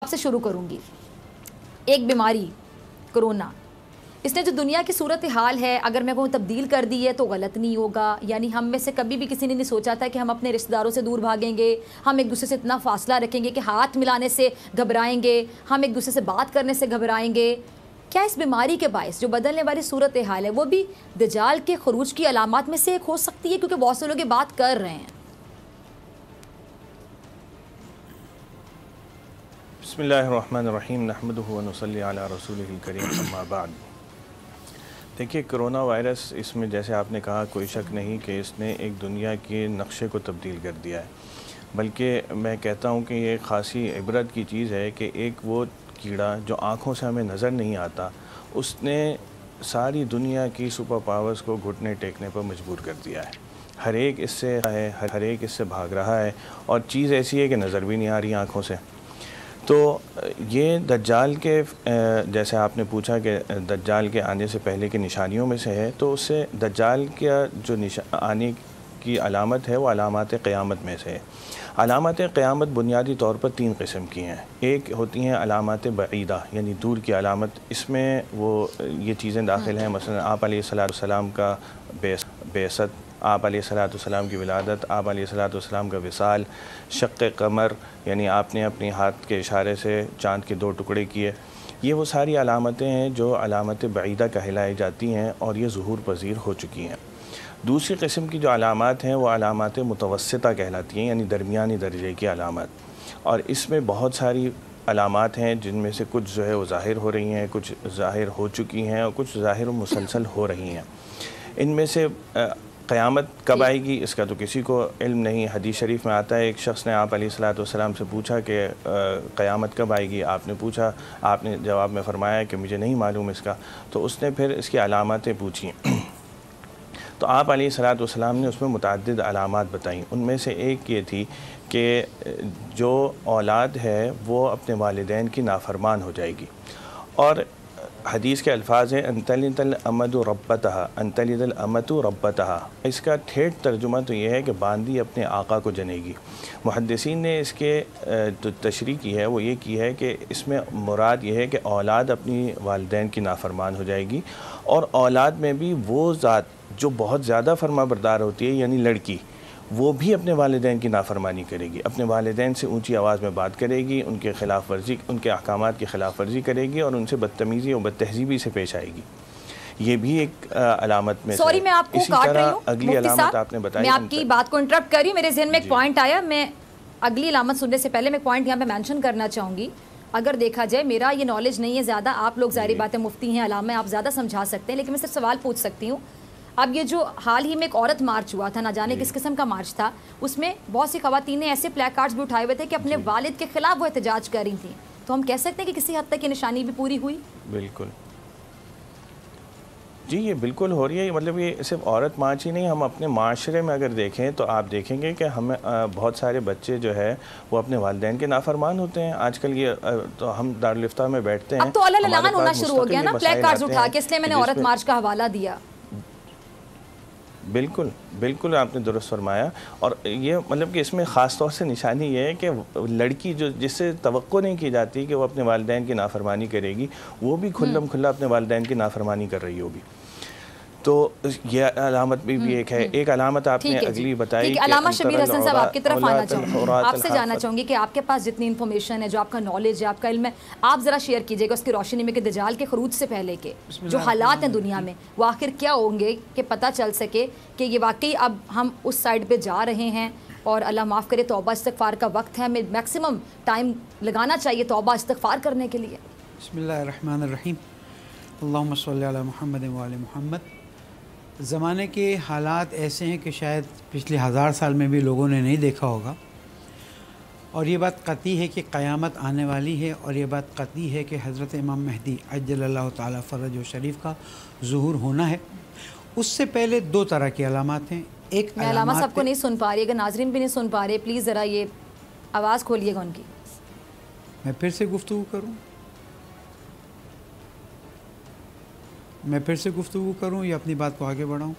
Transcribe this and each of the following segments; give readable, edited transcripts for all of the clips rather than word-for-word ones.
آپ سے شروع کروں گی. ایک بیماری کرونا، اس نے جو دنیا کی صورتحال ہے اگر میں کہوں تبدیل کر دی ہے تو غلط نہیں ہوگا. یعنی ہم میں سے کبھی بھی کسی نے نہیں سوچا تھا کہ ہم اپنے رشتہ داروں سے دور بھاگیں گے، ہم ایک دوسرے سے اتنا فاصلہ رکھیں گے کہ ہاتھ ملانے سے گھبرائیں گے، ہم ایک دوسرے سے بات کرنے سے گھبرائیں گے. کیا اس بیماری کے باعث جو بدلنے والی صورتحال ہے وہ بھی دجال کے خروج کی علامات میں سے ایک ہو سکتی ہے؟ کیونکہ بہت سے لوگ یہ بات کر رہے ہیں. بسم اللہ الرحمن الرحیم نحمدہ ونصلی علی رسولہ الکریم اما بعد. دیکھیے کرونا وائرس، اس میں جیسے آپ نے کہا کوئی شک نہیں کہ اس نے ایک دنیا کے نقشے کو تبدیل کر دیا ہے. بلکہ میں کہتا ہوں کہ یہ خاصی عبرت کی چیز ہے کہ ایک وہ کیڑا جو آنکھوں سے ہمیں نظر نہیں آتا، اس نے ساری دنیا کی سپر پاورز کو گھٹنے ٹیکنے پر مجبور کر دیا ہے. ہر ایک اس سے ہے، ہر ایک اس سے بھاگ رہا ہے، اور چیز ایسی ہے کہ نظر بھی نہیں آ رہی آنکھوں سے. تو یہ دجال کے جیسے آپ نے پوچھا کہ دجال کے آنے سے پہلے کی نشانیوں میں سے ہے، تو اس سے دجال کا جو آنے کی علامت ہے وہ علامات قیامت میں سے ہے. علامات قیامت بنیادی طور پر 3 قسم کی ہیں. ایک ہوتی ہیں علامات بعیدہ، یعنی دور کی علامت. اس میں وہ یہ چیزیں داخل ہیں، مثلا آپ علیہ السلام کا بعثت، آپ علیہ السلام کی ولادت، آپ علیہ السلام کا وصال، شق قمر، یعنی آپ نے اپنی ہاتھ کے اشارے سے چاند کے 2 ٹکڑے کیے. یہ وہ ساری علامتیں ہیں جو علامت بعیدہ کہلائی جاتی ہیں اور یہ ظہور پذیر ہو چکی ہیں. دوسری قسم کی جو علامات ہیں وہ علامات متوسطہ کہلاتی ہیں، یعنی درمیانی درجے کی علامات. اور اس میں بہت ساری علامات ہیں جن میں سے کچھ جو ہے وہ ظاہر ہو رہی ہیں، کچھ ظاہر ہو چکی ہیں، اور کچھ ظاہر و مسلسل ہو رہی ہیں. ان میں سے قیامت کب آئے گی اس کا تو کسی کو علم نہیں. حدیث شریف میں آتا ہے ایک شخص نے آپ علیہ السلام سے پوچھا کہ قیامت کب آئے گی. آپ نے جواب میں فرمایا کہ مجھے نہیں معلوم اس کا. تو اس نے پھر اس کی علاماتیں پوچھیں تو آپ علیہ السلام نے اس میں متعدد علامات بتائیں. ان میں سے ایک یہ تھی کہ جو اولاد ہے وہ اپنے والدین کی نافرمان ہو جائے گی. اور حدیث کے الفاظ ہیں انتلد الامۃ ربتہا، انتلد الامۃ ربتہا. اس کا ٹھیٹ ترجمہ تو یہ ہے کہ باندی اپنے آقا کو جنے گی. محدثین نے اس کے جو تشریح کی ہے وہ یہ کی ہے کہ اس میں مراد یہ ہے کہ اولاد اپنی والدین کی نافرمان ہو جائے گی، اور اولاد میں بھی وہ ذات جو بہت زیادہ فرما بردار ہوتی ہے، یعنی لڑکی، وہ بھی اپنے والدین کی نافرمانی کرے گی، اپنے والدین سے اونچی آواز میں بات کرے گی، ان کے خلاف ورزی، ان کے احکامات کی خلاف ورزی کرے گی، اور ان سے بدتمیزی اور بدتہذیبی سے پیش آئے گی. یہ بھی ایک علامت میں سے. سوری میں آپ کو کاٹ رہی ہوں اگلی علامت آپ نے بتائی. میں آپ کی بات کو انٹرپٹ کر رہی ہوں، میرے ذہن میں ایک پوائنٹ آیا. میں اگلی علامت سننے سے پہلے میں پوائنٹ یہاں پہ مینشن کرنا چاہوں گی. اگر دیکھا جائے میرا یہ نالج نہیں ہے زیادہ، آپ لوگ ظاہری باتیں مفتی ہیں، علامہ آپ زیادہ سمجھا سکتے ہیں، لیکن میں صرف سوال پوچھ سکتی ہوں. اب یہ جو حال ہی میں ایک عورت مارچ ہوا تھا، نہ جانے کس قسم کا مارچ تھا، اس میں بہت سی خواتین نے ایسے پلیک کارڈز بھی اٹھائے ہوئے تھے کہ اپنے والد کے خلاف وہ احتجاج کر رہی تھیں. تو ہم کہہ سکتے ہیں کہ کسی حد تک یہ نشانی بھی پوری ہوئی؟ بالکل جی، یہ بالکل ہو رہی ہے. مطلب یہ صرف عورت مارچ ہی نہیں، ہم اپنے معاشرے میں اگر دیکھیں تو آپ دیکھیں گے کہ ہمیں بہت سارے بچے جو ہے وہ اپنے والدین کے نافرمان ہوتے ہیں. آج کل یہ تو ہم دارالفتہ میں بیٹھتے ہیں، اب تو اعلان ہونا شروع ہو گیا نا پلیک کارڈز اٹھا کے، اس لیے میں نے عورت مارچ کا حوالہ دیا. بالکل آپ نے درست فرمایا. اور یہ مطلب کہ اس میں خاص طور سے نشانی یہ ہے کہ لڑکی جس سے توقع نہیں کی جاتی کہ وہ اپنے والدین کی نافرمانی کرے گی، وہ بھی کھلم کھلا اپنے والدین کی نافرمانی کر رہی ہوگی. تو یہ علامت بھی ایک ہے. ایک علامت آپ نے اگلی بتائی. علامہ شبیر حسن صاحب آپ کی طرف آنا چاہوں گی، آپ سے جاننا چاہوں گی کہ آپ کے پاس جتنی انفارمیشن ہے، جو آپ کا نالج ہے، آپ کا علم ہے، آپ ذرا شیئر کیجئے گا اس کی روشنی میں کہ دجال کے خروج سے پہلے کے جو حالات ہیں دنیا میں وہ آخر کیا ہوں گے، کہ پتہ چل سکے کہ یہ واقعی اب ہم اس سائڈ پہ جا رہے ہیں. اور اللہ معاف کرے، توبہ استغفار کا وقت ہے، ہمیں میکسیمم ٹائم لگانا چاہیے توبہ استغفار کرنے کے لیے. بسم اللہ الرحمن الرحیم. اللہم صلی علی محمد و آل محمد. زمانے کے حالات ایسے ہیں کہ شاید پچھلے 1000 سال میں بھی لوگوں نے نہیں دیکھا ہوگا، اور یہ بات قطعی ہے کہ قیامت آنے والی ہے، اور یہ بات قطعی ہے کہ حضرت امام مہدی عجل اللہ تعالیٰ فرج و شریف کا ظہور ہونا ہے. اس سے پہلے 2 طرح کی علامات ہیں. ایک میں علامہ صاحب کو نہیں سن پا رہی، اگر ناظرین بھی نہیں سن پا رہے پلیز ذرا یہ آواز کھولیے گا ان کی. میں پھر سے گفتگو کروں یا اپنی بات کو آگے بڑھاؤں؟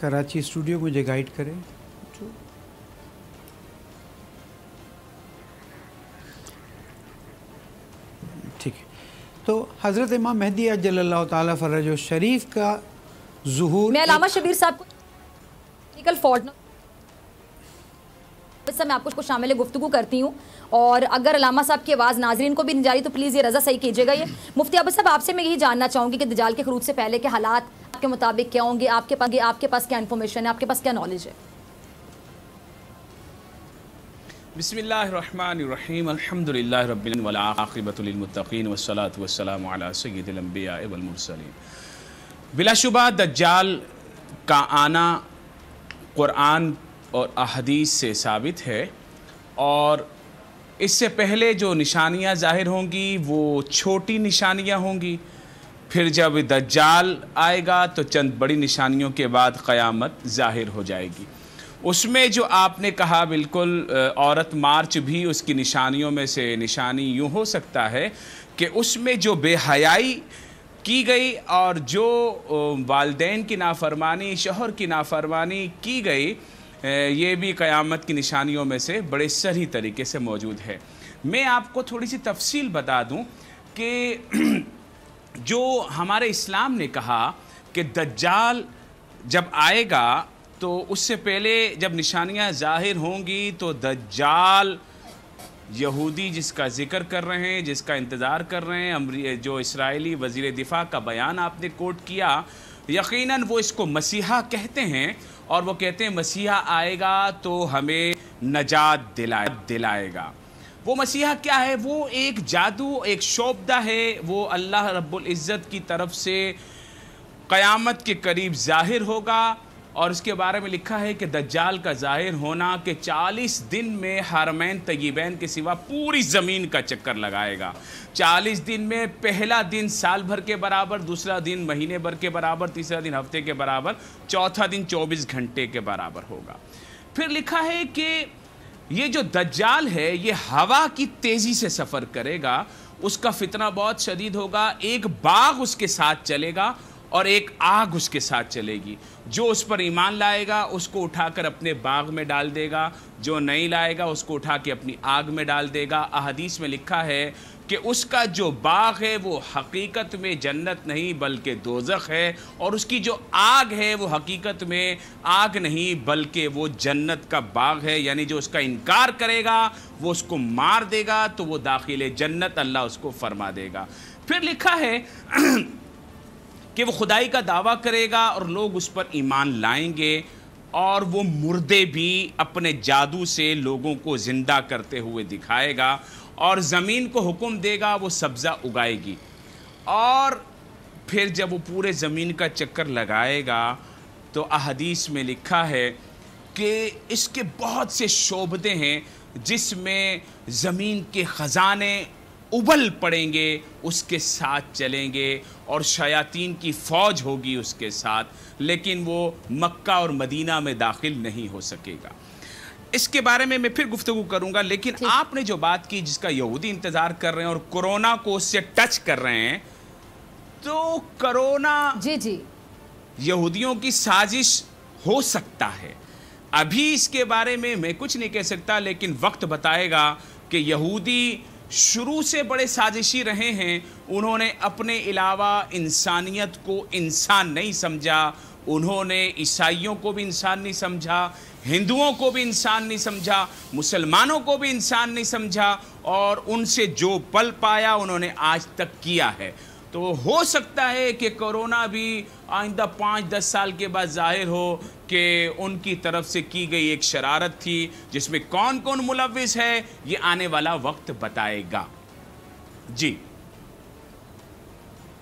کراچی اسٹوڈیو مجھے گائیڈ کرے. ٹھیک ہے. تو حضرت امام مہدی عجل اللہ تعالیٰ فرجہ الشریف کا ظہور. میں علامہ شبیر صاحب کو ٹیکنیکل فالٹ میں آپ کو شامل گفتگو کرتی ہوں، اور اگر علامہ صاحب کی آواز ناظرین کو بھی نہیں جا رہی تو پلیز یہ رضا صحیح کیجیے گا. یہ مفتی عابد صاحب آپ سے میں یہی جاننا چاہوں گی کہ دجال کے خروج سے پہلے کے حالات آپ کے مطابق کیا ہوں گے؟ آپ کے پاس کیا انفارمیشن ہے، آپ کے پاس کیا نالج ہے؟ بسم اللہ الرحمن الرحیم. الحمدللہ رب العالمین والعاقبۃ للمتقین والصلاة والسلام علی سید الانبیاء والمرسلین. بلا شبہ دجال کا آنا قرآن اور احادیث سے ثابت ہے، اور اس سے پہلے جو نشانیاں ظاہر ہوں گی وہ چھوٹی نشانیاں ہوں گی. پھر جب دجال آئے گا تو چند بڑی نشانیوں کے بعد قیامت ظاہر ہو جائے گی. اس میں جو آپ نے کہا بالکل، عورت مارچ بھی اس کی نشانیوں میں سے نشانی یوں ہو سکتا ہے کہ اس میں جو بے حیائی کی گئی اور جو والدین کی نافرمانی، شوہر کی نافرمانی کی گئی، یہ بھی قیامت کی نشانیوں میں سے بڑے صریح طریقے سے موجود ہے. میں آپ کو تھوڑی سی تفصیل بتا دوں کہ جو ہمارے اسلام نے کہا کہ دجال جب آئے گا تو اس سے پہلے جب نشانیاں ظاہر ہوں گی تو دجال یہودی جس کا ذکر کر رہے ہیں، جس کا انتظار کر رہے ہیں، جو اسرائیلی وزیر دفاع کا بیان آپ نے کوٹ کیا، یقیناً وہ اس کو مسیحا کہتے ہیں، اور وہ کہتے ہیں مسیحا آئے گا تو ہمیں نجات دلائے گا. وہ مسیحا کیا ہے؟ وہ ایک جادو، ایک شعبدہ ہے. وہ اللہ رب العزت کی طرف سے قیامت کے قریب ظاہر ہوگا، اور اس کے بارے میں لکھا ہے کہ دجال کا ظاہر ہونا کہ 40 دن میں حرمین طیبین کے سوا پوری زمین کا چکر لگائے گا. 40 دن میں پہلا دن سال بھر کے برابر، دوسرا دن مہینے بھر کے برابر، تیسرا دن ہفتے کے برابر، چوتھا دن 24 گھنٹے کے برابر ہوگا. پھر لکھا ہے کہ یہ جو دجال ہے یہ ہوا کی تیزی سے سفر کرے گا. اس کا فتنہ بہت شدید ہوگا. ایک باغ اس کے ساتھ چلے گا اور ایک آگ اس کے ساتھ چلے گی. جو اس پر ایمان لائے گا اس کو اٹھا کر اپنے باغ میں ڈال دے گا، جو نہیں لائے گا اس کو اٹھا کے اپنی آگ میں ڈال دے گا. احادیث میں لکھا ہے کہ اس کا جو باغ ہے وہ حقیقت میں جنت نہیں بلکہ دوزخ ہے، اور اس کی جو آگ ہے وہ حقیقت میں آگ نہیں بلکہ وہ جنت کا باغ ہے. یعنی جو اس کا انکار کرے گا وہ اس کو مار دے گا تو وہ داخل جنت اللہ اس کو فرما دے گا. پھر لکھا ہے کہ وہ خدائی کا دعویٰ کرے گا اور لوگ اس پر ایمان لائیں گے، اور وہ مردے بھی اپنے جادو سے لوگوں کو زندہ کرتے ہوئے دکھائے گا، اور زمین کو حکم دے گا وہ سبزہ اگائے گی. اور پھر جب وہ پورے زمین کا چکر لگائے گا تو احادیث میں لکھا ہے کہ اس کے بہت سے شعبدے ہیں جس میں زمین کے خزانے ابل پڑیں گے، اس کے ساتھ چلیں گے، اور شیاطین کی فوج ہوگی اس کے ساتھ، لیکن وہ مکہ اور مدینہ میں داخل نہیں ہو سکے گا. اس کے بارے میں پھر گفتگو کروں گا، لیکن آپ نے جو بات کی جس کا یہودی انتظار کر رہے ہیں اور کرونا کو اس سے ٹچ کر رہے ہیں، تو کرونا جی یہودیوں کی سازش ہو سکتا ہے. ابھی اس کے بارے میں کچھ نہیں کہہ سکتا، لیکن وقت بتائے گا کہ یہودی شروع سے بڑے سازشی رہے ہیں. انہوں نے اپنے علاوہ انسانیت کو انسان نہیں سمجھا. انہوں نے عیسائیوں کو بھی انسان نہیں سمجھا، ہندوؤں کو بھی انسان نہیں سمجھا، مسلمانوں کو بھی انسان نہیں سمجھا، اور ان سے جو پل پایا انہوں نے آج تک کیا ہے. تو ہو سکتا ہے کہ کرونا بھی آئندہ 5-10 سال کے بعد ظاہر ہو کہ ان کی طرف سے کی گئی ایک شرارت تھی، جس میں کون کون ملوث ہے یہ آنے والا وقت بتائے گا. جی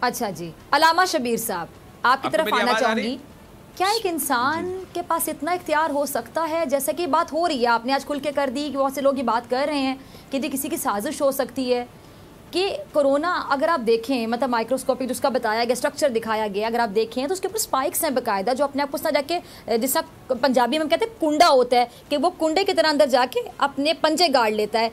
اچھا جی، علامہ شبیر صاحب آپ کی طرف آنا چاہوں گی. کیا ایک انسان کے پاس اتنا اختیار ہو سکتا ہے، جیسا کہ بات ہو رہی ہے، آپ نے آج کھل کے کر دی کہ بہت سے لوگ یہ بات کر رہے ہیں کہ یہ کسی کی سازش ہو سکتی ہے، کہ کرونا اگر آپ دیکھیں مطلب مائکروسکوپک جو اس کا بتایا گیا اسٹرکچر دکھایا گیا، اگر آپ دیکھیں تو اس کے اوپر سپائکس ہیں باقاعدہ، جو اپنے آپ کو اس طرح جا کے جس طرح پنجابی میں ہم کہتے ہیں کنڈا ہوتا ہے کہ وہ کنڈے کی طرح اندر جا کے اپنے پنجے گاڑ لیتا ہے.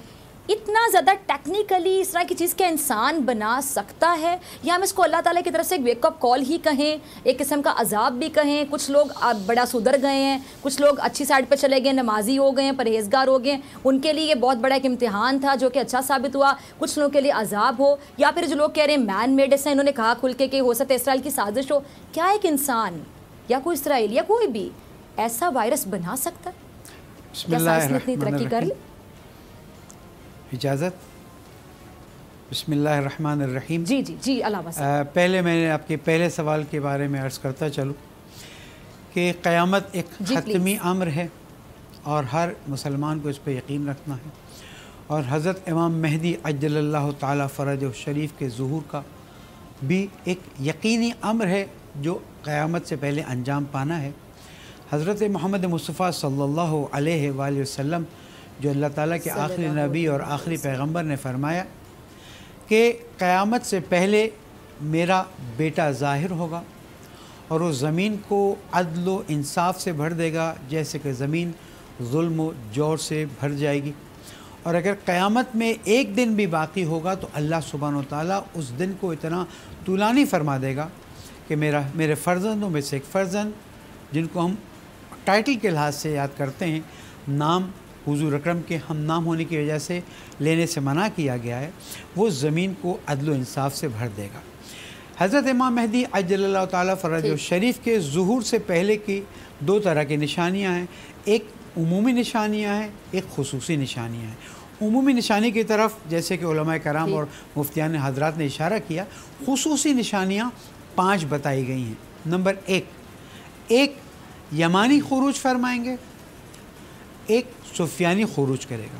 اتنا زیادہ ٹیکنیکلی اس طرح کی چیز کا انسان بنا سکتا ہے، یا ہم اس کو اللہ تعالیٰ کی طرف سے ایک ویک اپ کال ہی کہیں، ایک قسم کا عذاب بھی کہیں؟ کچھ لوگ بڑا سدھر گئے ہیں، کچھ لوگ اچھی سائڈ پہ چلے گئے، نمازی ہو گئے ہیں، پرہیزگار ہو گئے ہیں، ان کے لیے یہ بہت بڑا ایک امتحان تھا جو کہ اچھا ثابت ہوا، کچھ لوگوں کے لیے عذاب ہو، یا پھر جو لوگ کہہ رہے ہیں مین میڈ ہے، انہوں نے کہا کھل کے کہ ہو سکتا ہے اسرائیل کی سازش ہو. کیا ایک انسان یا کوئی اسرائیل یا کوئی بھی ایسا وائرس بنا سکتا ہے؟ بسم کیا اللہ سائنس نے اتنی ترقی کر لی؟ اجازت. بسم اللہ الرحمن الرحیم. جی علاوہ سے پہلے میں نے آپ کے پہلے سوال کے بارے میں عرض کرتا چلوں کہ قیامت ایک حتمی امر ہے اور ہر مسلمان کو اس پہ یقین رکھنا ہے، اور حضرت امام مہدی عجل اللہ تعالی فرجہ شریف کے ظہور کا بھی ایک یقینی امر ہے جو قیامت سے پہلے انجام پانا ہے. حضرت محمد مصطفیٰ صلی اللہ علیہ وآلہ وسلم جو اللہ تعالیٰ کے آخری نبی اور آخری پیغمبر نے فرمایا کہ قیامت سے پہلے میرا بیٹا ظاہر ہوگا اور وہ زمین کو عدل و انصاف سے بھر دے گا جیسے کہ زمین ظلم و جور سے بھر جائے گی، اور اگر قیامت میں ایک دن بھی باقی ہوگا تو اللہ سبحانہ و تعالیٰ اس دن کو اتنا طولانی فرما دے گا کہ میرے فرزندوں میں سے ایک فرزند جن کو ہم ٹائٹل کے لحاظ سے یاد کرتے ہیں، نام حضور اکرم کے ہم نام ہونے کی وجہ سے لینے سے منع کیا گیا ہے، وہ زمین کو عدل و انصاف سے بھر دے گا. حضرت امام مہدی عجل اللہ تعالیٰ فرجہ شریف کے ظہور سے پہلے کی دو طرح کی نشانیاں ہیں، ایک عمومی نشانیاں ہیں، ایک خصوصی نشانیاں ہیں. عمومی نشانی کی طرف جیسے کہ علماء کرام اور مفتیان حضرات نے اشارہ کیا، خصوصی نشانیاں 5 بتائی گئی ہیں. نمبر 1 یمانی خروج فرمائیں گے، ایک سفیانی خروج کرے گا.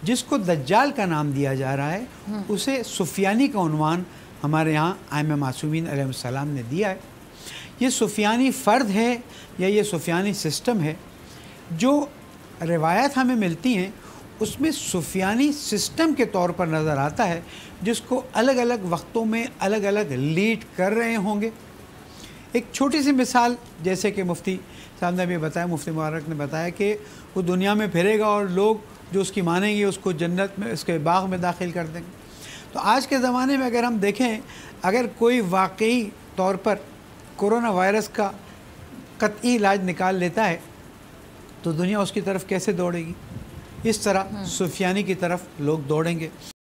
جس کو دجال کا نام دیا جا رہا ہے اسے سفیانی کا عنوان ہمارے یہاں ائمہ معصومین علیہ السلام نے دیا ہے. یہ سفیانی فرد ہے یا یہ سفیانی سسٹم ہے؟ جو روایت ہمیں ملتی ہیں اس میں سفیانی سسٹم کے طور پر نظر آتا ہے جس کو الگ الگ وقتوں میں الگ الگ لیڈ کر رہے ہوں گے. ایک چھوٹی سی مثال جیسے کہ مفتی صاحب نے بھی بتایا، مفتی مبارک نے بتایا کہ وہ دنیا میں پھرے گا اور لوگ جو اس کی مانیں گے اس کو جنت میں اس کے باغ میں داخل کر دیں گے. تو آج کے زمانے میں اگر ہم دیکھیں، اگر کوئی واقعی طور پر کرونا وائرس کا قطعی علاج نکال لیتا ہے تو دنیا اس کی طرف کیسے دوڑے گی؟ اس طرح سفیانی کی طرف لوگ دوڑیں گے.